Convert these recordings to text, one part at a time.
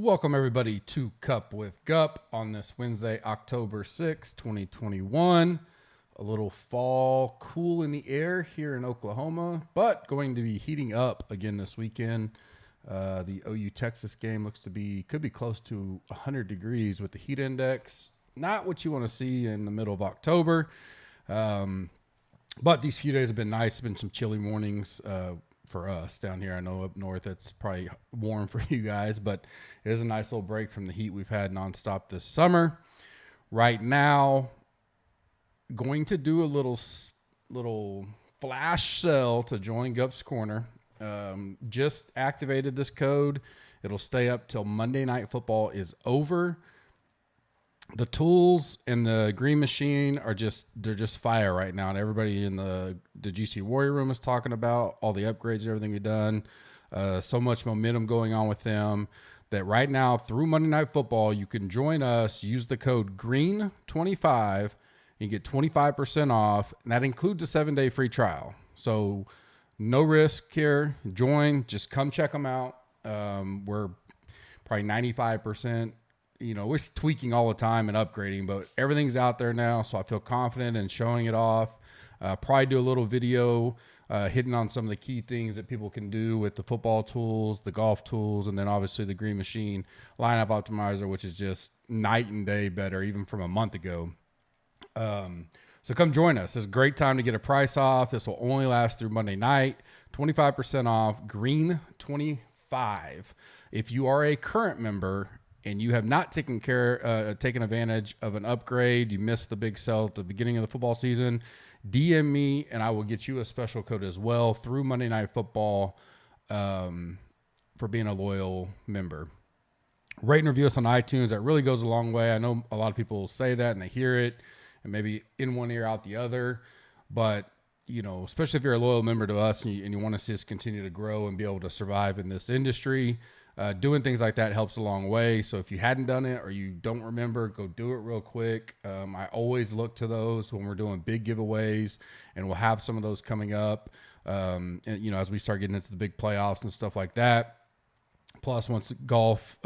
Welcome everybody to Cup with Gup on this Wednesday, October 6, 2021. A little fall cool in the air here in Oklahoma, but going to be heating up again this weekend. The OU Texas game could be close to 100 degrees with the heat index. Not what you want to see in the middle of October. But these few days have been nice. It's been some chilly mornings for us down here. I know up north it's probably warm for you guys, but it is a nice little break from the heat we've had nonstop this summer. Right now, going to do a little flash sell to join Gup's Corner. Just activated this code. It'll stay up till Monday Night Football is over. The tools and the green machine they're just fire right now. And everybody in the GC Warrior room is talking about all the upgrades and everything we've done. So much momentum going on with them that right now through Monday Night Football, you can join us, use the code GREEN25, you get 25% off. And that includes a 7-day free trial. So no risk here. Join, just come check them out. We're probably 95%. We're tweaking all the time and upgrading, but everything's out there now, so I feel confident in showing it off. Probably do a little video hitting on some of the key things that people can do with the football tools, the golf tools, and then obviously the green machine lineup optimizer, which is just night and day better, even from a month ago. So come join us. It's a great time to get a price off. This will only last through Monday night. 25% off, green 25. If you are a current member and you have not taken advantage of an upgrade, you missed the big sell at the beginning of the football season, DM me and I will get you a special code as well through Monday Night Football for being a loyal member. Rate and review us on iTunes. That really goes a long way. I know a lot of people say that and they hear it and maybe in one ear out the other, but especially if you're a loyal member to us and you want to see us continue to grow and be able to survive in this industry, doing things like that helps a long way. So if you hadn't done it or you don't remember, go do it real quick. I always look to those when we're doing big giveaways, and we'll have some of those coming up. And, as we start getting into the big playoffs and stuff like that. Plus, once golf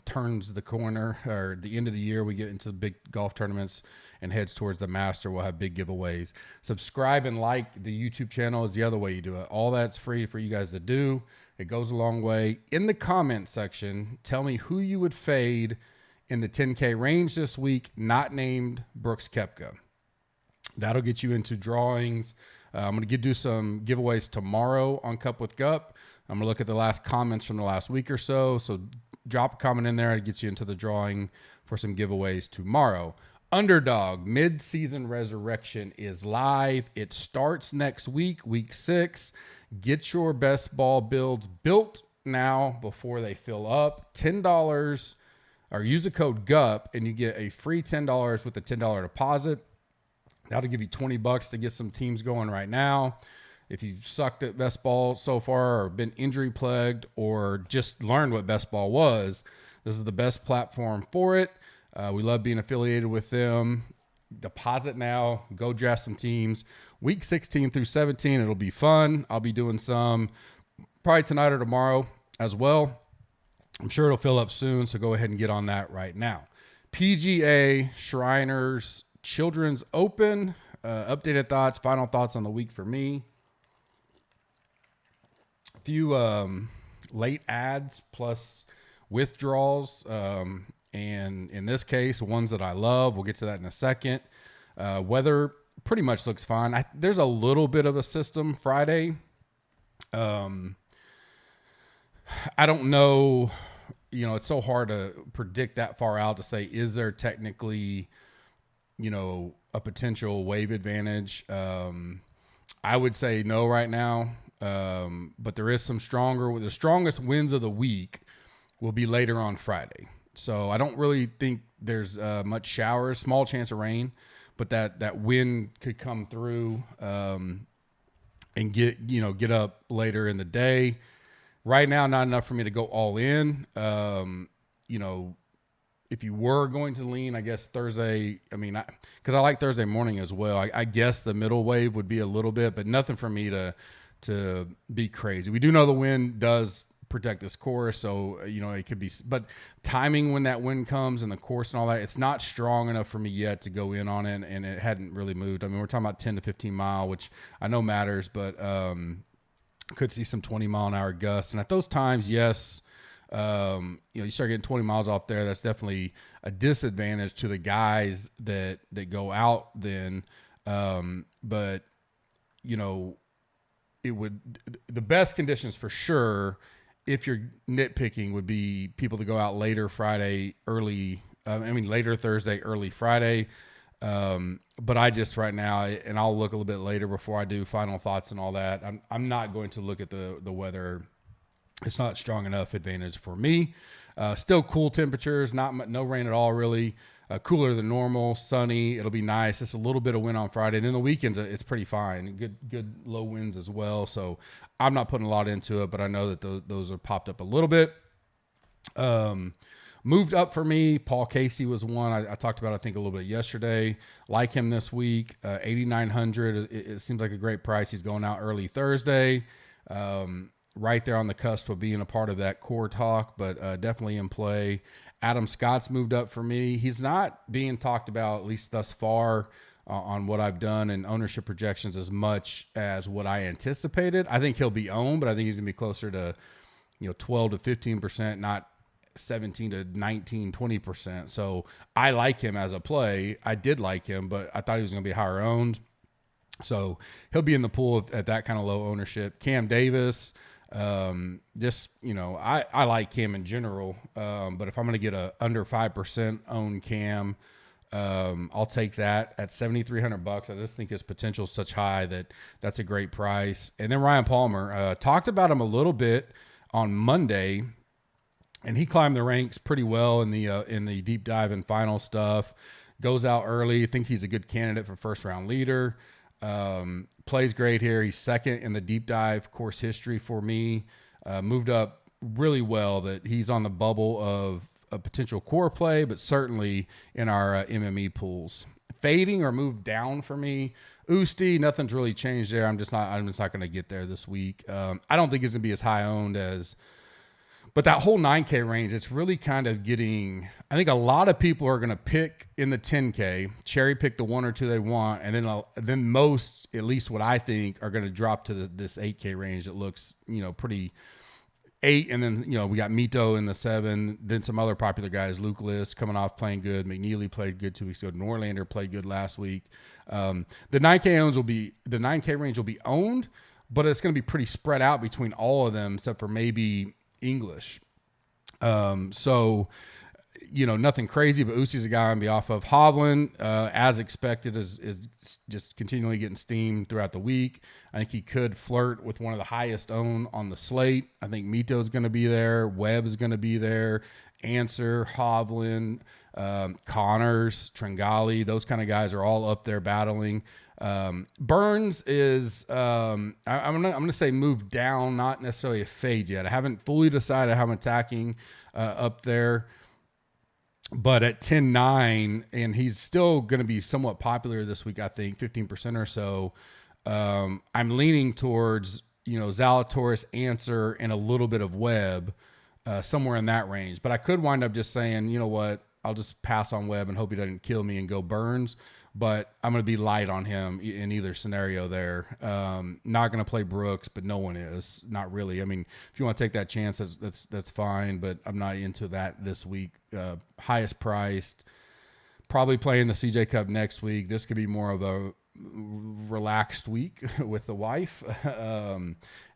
turns the corner or the end of the year, we get into the big golf tournaments and heads towards the Master, we'll have big giveaways. Subscribe and like the YouTube channel is the other way you do it. All that's free for you guys to do. It goes a long way. In the comment section, tell me who you would fade in the 10K range this week, not named Brooks Koepka. That'll get you into drawings. I'm going to do some giveaways tomorrow on Cup with Gup. I'm going to look at the last comments from the last week or so. So drop a comment in there. It gets you into the drawing for some giveaways tomorrow. Underdog Mid-Season Resurrection is live. It starts next week, week 6. Get your best ball builds built now before they fill up. $10 or use the code GUP and you get a free $10 with a $10 deposit. That'll give you $20 to get some teams going right now. If you've sucked at best ball so far or been injury plagued or just learned what best ball was, this is the best platform for it. We love being affiliated with them. Deposit now, go draft some teams. Week 16 through 17, it'll be fun. I'll be doing some probably tonight or tomorrow as well. I'm sure it'll fill up soon, so go ahead and get on that right now. PGA Shriners Children's Open. Updated thoughts, final thoughts on the week for me. A few late ads plus withdrawals. And in this case, ones that I love. We'll get to that in a second. Weather pretty much looks fine. There's a little bit of a system Friday. I don't know. It's so hard to predict that far out to say, is there technically, a potential wave advantage? I would say no right now. But there is some the strongest winds of the week will be later on Friday. So I don't really think there's much showers, small chance of rain, but that wind could come through and get up later in the day. Right now, not enough for me to go all in. If you were going to lean, I guess Thursday, because I like Thursday morning as well. I guess the middle wave would be a little bit, but nothing for me to be crazy. We do know the wind does protect this course. So, it could be, but timing when that wind comes and the course and all that, it's not strong enough for me yet to go in on it. And it hadn't really moved. I mean, we're talking about 10 to 15 mile, which I know matters, but, could see some 20-mile-an-hour gusts. And at those times, yes, you start getting 20 miles off there. That's definitely a disadvantage to the guys that go out then. But the best conditions for sure, if you're nitpicking, would be people to go out later Friday, later Thursday, early Friday. But I just right now, and I'll look a little bit later before I do final thoughts and all that. I'm not going to look at the weather. It's not strong enough advantage for me. Still cool temperatures, no rain at all really. Cooler than normal, sunny. It'll be nice. Just a little bit of wind on Friday. And then the weekends, it's pretty fine. Good low winds as well. So I'm not putting a lot into it, but I know that those are popped up a little bit. Moved up for me, Paul Casey was one I talked about, I think, a little bit yesterday. Like him this week, 8,900. It seems like a great price. He's going out early Thursday. Right there on the cusp of being a part of that core talk, but definitely in play. Adam Scott's moved up for me. He's not being talked about, at least thus far, on what I've done and ownership projections as much as what I anticipated. I think he'll be owned, but I think he's going to be closer to 12 to 15%, not 17 to 19, 20%. So I like him as a play. I did like him, but I thought he was going to be higher owned. So he'll be in the pool at that kind of low ownership. Cam Davis, I like Cam in general. But if I'm going to get a under 5% owned Cam, I'll take that at $7,300. I just think his potential is such high that's a great price. And then Ryan Palmer, talked about him a little bit on Monday, and he climbed the ranks pretty well in the deep dive and final stuff. Goes out early. I think he's a good candidate for first round leader. Plays great here. He's second in the deep dive course history for me. Moved up really well. That he's on the bubble of a potential core play, but certainly in our MME pools. Fading or moved down for me, Usti. Nothing's really changed there. I'm just not going to get there this week. I don't think he's going to be as high owned as. But that whole 9K range, it's really kind of getting, I think a lot of people are going to pick in the 10K, cherry pick the one or two they want, and then most, at least what I think, are going to drop to this 8K range that looks, pretty 8. And then, we got Mito in the 7, then some other popular guys, Luke List coming off playing good. McNeely played good 2 weeks ago. Norlander played good last week. The 9K range will be owned, but it's going to be pretty spread out between all of them, except for maybe English. Nothing crazy, but Usi's a guy I'm going to be off of. Hovland, as expected, is just continually getting steamed throughout the week. I think he could flirt with one of the highest owned on the slate. I think Mito's going to be there. Webb is going to be there. Answer, Hovland, Connors, Tringali, those kind of guys are all up there battling. Burns is, I'm going to say move down, not necessarily a fade yet. I haven't fully decided how I'm attacking, up there, but at 10-9, and he's still going to be somewhat popular this week, I think 15% or so. I'm leaning towards, Zalatoris, Answer, and a little bit of Webb, somewhere in that range, but I could wind up just saying, you know what, I'll just pass on Webb and hope he doesn't kill me and go Burns. But I'm going to be light on him in either scenario there. Not going to play Brooks, but no one is. Not really. I mean, if you want to take that chance, that's fine, but I'm not into that this week. Highest priced. Probably playing the CJ Cup next week. This could be more of a relaxed week with the wife,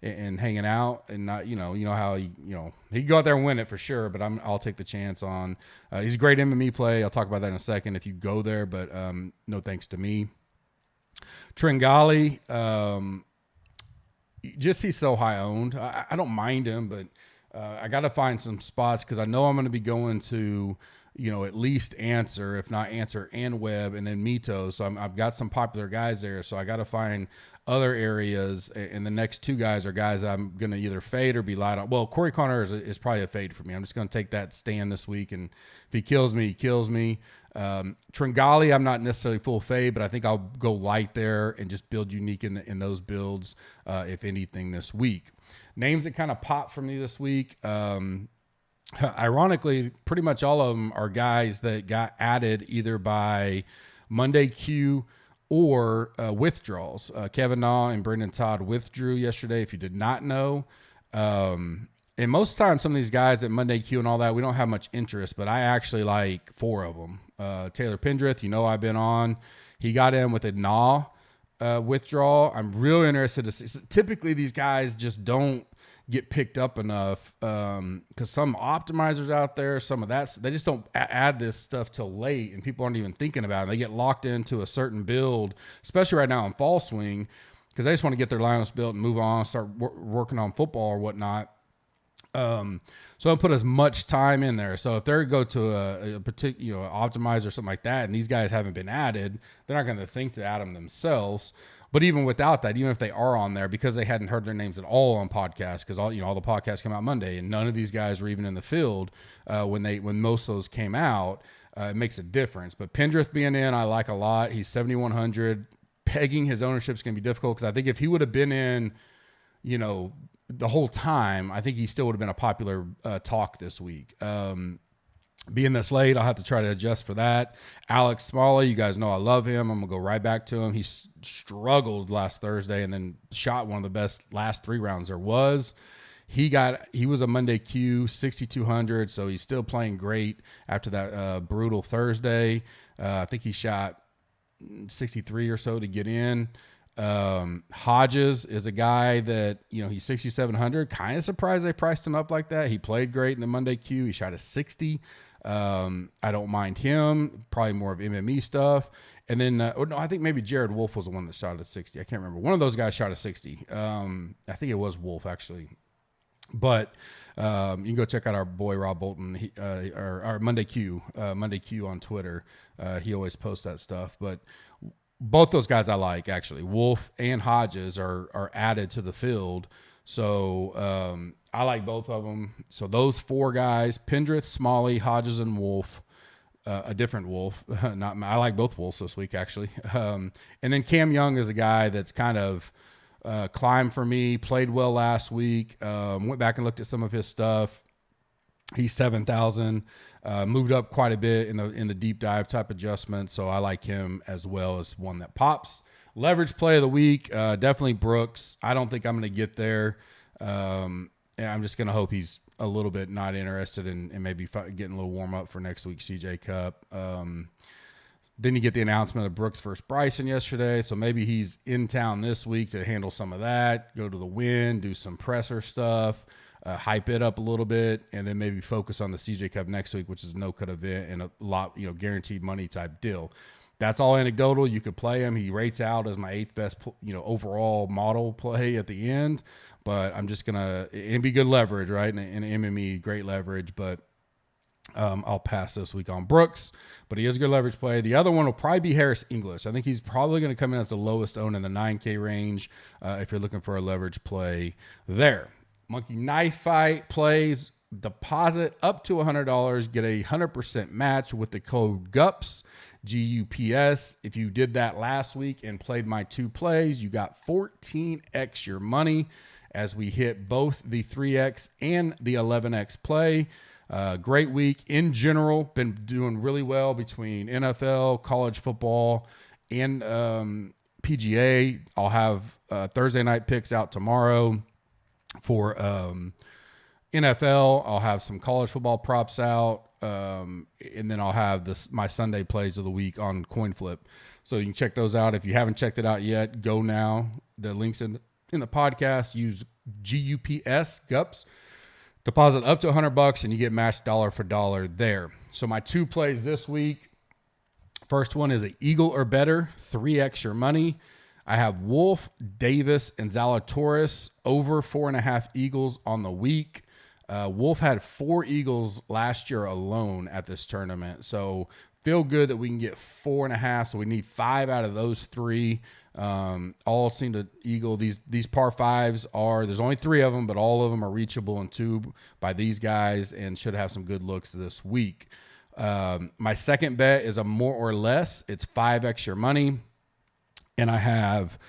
and hanging out, and not, how he can go out there and win it for sure, but I'll take the chance on, he's a great MME play. I'll talk about that in a second if you go there, but, no thanks to me. Tringali, he's so high owned. I don't mind him, but, I got to find some spots, cause I know I'm going to be going to, at least Answer, if not Answer and Webb, and then Mito. So I've got some popular guys there. So I got to find other areas. And the next two guys are guys I'm going to either fade or be light on. Well, Corey Connor is probably a fade for me. I'm just going to take that stand this week. And if he kills me, he kills me. Tringali, I'm not necessarily full fade, but I think I'll go light there and just build unique in those builds, if anything, this week. names that kind of popped for me this week. Ironically, pretty much all of them are guys that got added either by Monday Q or withdrawals. Kevin Na and Brendan Todd withdrew yesterday, if you did not know. And most times, some of these guys at Monday Q and all that, we don't have much interest, but I actually like 4 of them. Taylor Pendrith, I've been on. He got in with a Na withdrawal. I'm really interested to see. Typically, these guys just don't get picked up enough because some optimizers out there, some of that, they just don't add this stuff till late, and people aren't even thinking about it. They get locked into a certain build, especially right now in fall swing, because they just want to get their lineups built and move on, start working on football or whatnot. So I'll put as much time in there. So if they go to a particular, optimizer or something like that, and these guys haven't been added, they're not going to think to add them themselves. But even without that, even if they are on there, because they hadn't heard their names at all on podcasts, because all the podcasts come out Monday, and none of these guys were even in the field when most of those came out, it makes a difference. But Pendrith being in, I like a lot. He's 7,100. Pegging his ownership is going to be difficult because I think if he would have been in, the whole time, I think he still would have been a popular talk this week. Being this late, I'll have to try to adjust for that. Alex Smalley, you guys know I love him. I'm going to go right back to him. He struggled last Thursday and then shot one of the best last 3 rounds there was. He was a Monday Q, 6,200, so he's still playing great after that brutal Thursday. I think he shot 63 or so to get in. Hodges is a guy that, he's 6,700. Kind of surprised they priced him up like that. He played great in the Monday Q. He shot a 60. I don't mind him. Probably more of MME stuff. And then, I think maybe Jared Wolf was the one that shot a 60. I can't remember. One of those guys shot a 60. I think it was Wolf actually. But you can go check out our boy Rob Bolton, our Monday Q on Twitter. He always posts that stuff. But both those guys I like, actually. Wolf and Hodges are added to the field. So I like both of them. So those 4 guys, Pendrith, Smalley, Hodges, and Wolf, a different Wolf. I like both Wolves this week, actually. And then Cam Young is a guy that's kind of climbed for me, played well last week, went back and looked at some of his stuff. He's 7,000. Moved up quite a bit in the deep dive type adjustment, so I like him as well as one that pops. Leverage play of the week, definitely Brooks. I don't think I'm going to get there. I'm just going to hope he's a little bit not interested in maybe getting a little warm up for next week's CJ Cup. Then you get the announcement of Brooks versus Bryson yesterday, so maybe he's in town this week to handle some of that, go to the Wynn, do some presser stuff. Hype it up a little bit, and then maybe focus on the CJ Cup next week, which is a no-cut event and a lot, guaranteed money type deal. That's all anecdotal. You could play him. He rates out as my 8th best, overall model play at the end. But I'm just it'd be good leverage, right? And MME, great leverage. But I'll pass this week on Brooks. But he is a good leverage play. The other one will probably be Harris English. I think he's probably going to come in as the lowest owned in the 9K range if you're looking for a leverage play there. Monkey Knife Fight plays deposit up to $100, get a 100% match with the code GUPS, GUPS. If you did that last week and played my 2 plays, you got 14x your money as we hit both the 3x and the 11x play. Great week in general. Been doing really well between NFL, college football, and PGA. I'll have Thursday night picks out tomorrow. For NFL, I'll have some college football props out, and then I'll have my Sunday plays of the week on CoinFlip. So you can check those out. If you haven't checked it out yet, go now. The link's in the podcast. Use GUPS, deposit up to $100, and you get matched dollar for dollar there. So my 2 plays this week. First one is an eagle or better, 3x your money. I have Wolf, Davis, and Zalatoris over 4.5 eagles on the week. Wolf had 4 eagles last year alone at this tournament. So feel good that we can get 4.5. So we need 5 out of those 3. All seem to eagle. These par 5s there's only 3 of them, but all of them are reachable in 2 by these guys and should have some good looks this week. My second bet is a more or less. It's 5x your money. And I have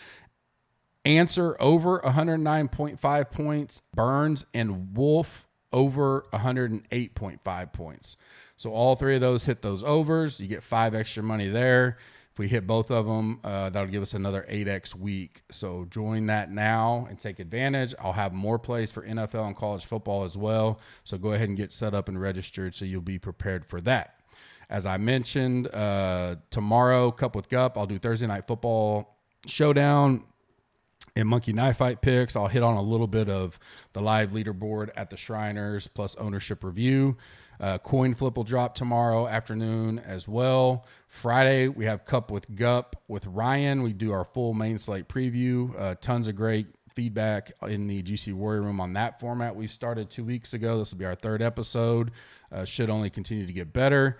Answer over 109.5 points. Burns and Wolf over 108.5 points. So all three of those hit those overs. You get 5 extra money there. If we hit both of them, that'll give us another 8x week. So join that now and take advantage. I'll have more plays for NFL and college football as well. So go ahead and get set up and registered so you'll be prepared for that. As I mentioned, tomorrow, Cup with Gup, I'll do Thursday Night Football Showdown and Monkey Knife Fight picks. I'll hit on a little bit of the live leaderboard at the Shriners plus ownership review. Coin flip will drop tomorrow afternoon as well. Friday, we have Cup with Gup with Ryan. We do our full main slate preview. Tons of great feedback in the GC Warrior Room on that format. We started 2 weeks ago. This will be our 3rd episode. Should only continue to get better.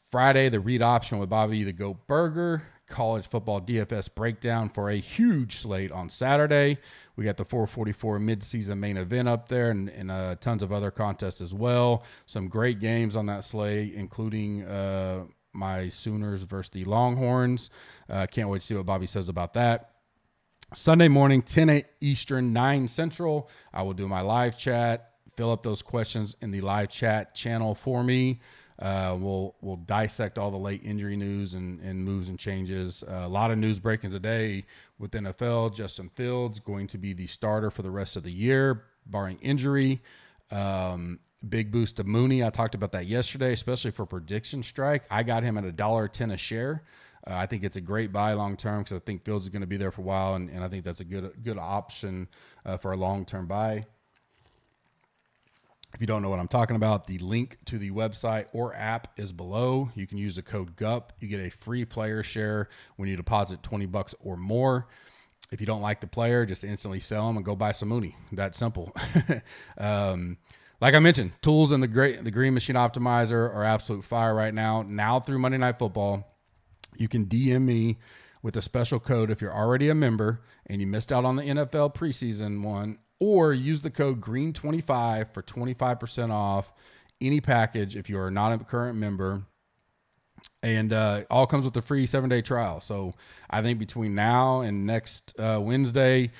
Friday, the read option with Bobby the Goat Burger. College football DFS breakdown for a huge slate on Saturday. We got the 444 midseason main event up there and tons of other contests as well. Some great games on that slate, including my Sooners versus the Longhorns. Can't wait to see what Bobby says about that. Sunday morning, 10 Eastern, 9 Central. I will do my live chat. Fill up those questions in the live chat channel for me. We'll dissect all the late injury news and moves and changes. A lot of news breaking today with NFL. Justin Fields going to be the starter for the rest of the year, barring injury. Big boost to Mooney. I talked about that yesterday, especially for prediction strike. I got him at $1.10 a share. I think it's a great buy long term because I think Fields is going to be there for a while, and I think that's a good option for a long term buy. If you don't know what I'm talking about, the link to the website or app is below. You can use the code GUP. You get a free player share when you deposit $20 or more. If you don't like the player, just instantly sell them and go buy some Mooney. That simple. Like I mentioned, tools in the Green Machine Optimizer are absolute fire right now. Now through Monday Night Football, you can DM me with a special code if you're already a member and you missed out on the NFL preseason one. Or use the code GREEN25 for 25% off any package if you are not a current member. And all comes with a free 7-day trial. So I think between now and next Wednesday,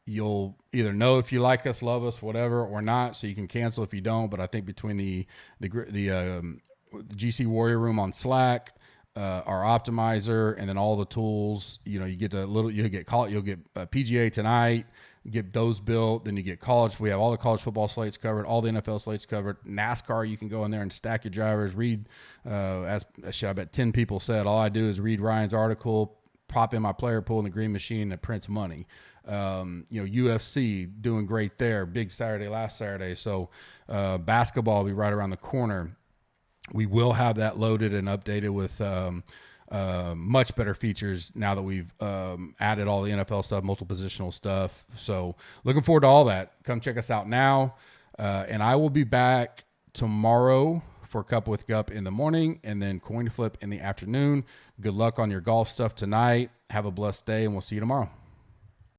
you'll either know if you like us, love us, whatever, or not. So you can cancel if you don't. But I think between the GC Warrior Room on Slack, our optimizer, and then all the tools, you get you'll get PGA tonight. Get those built, then you get college. We have all the college football slates covered, all the NFL slates covered. NASCAR, you can go in there and stack your drivers. Read, I bet 10 people said, all I do is read Ryan's article, pop in my player pool in the Green Machine that prints money. UFC doing great there. Big Saturday last Saturday. So basketball will be right around the corner. We will have that loaded and updated with much better features now that we've added all the NFL stuff, multiple positional stuff. So looking forward to all that. Come check us out now. And I will be back tomorrow for Cup with Gup in the morning and then coin flip in the afternoon. Good luck on your golf stuff tonight. Have a blessed day, and we'll see you tomorrow.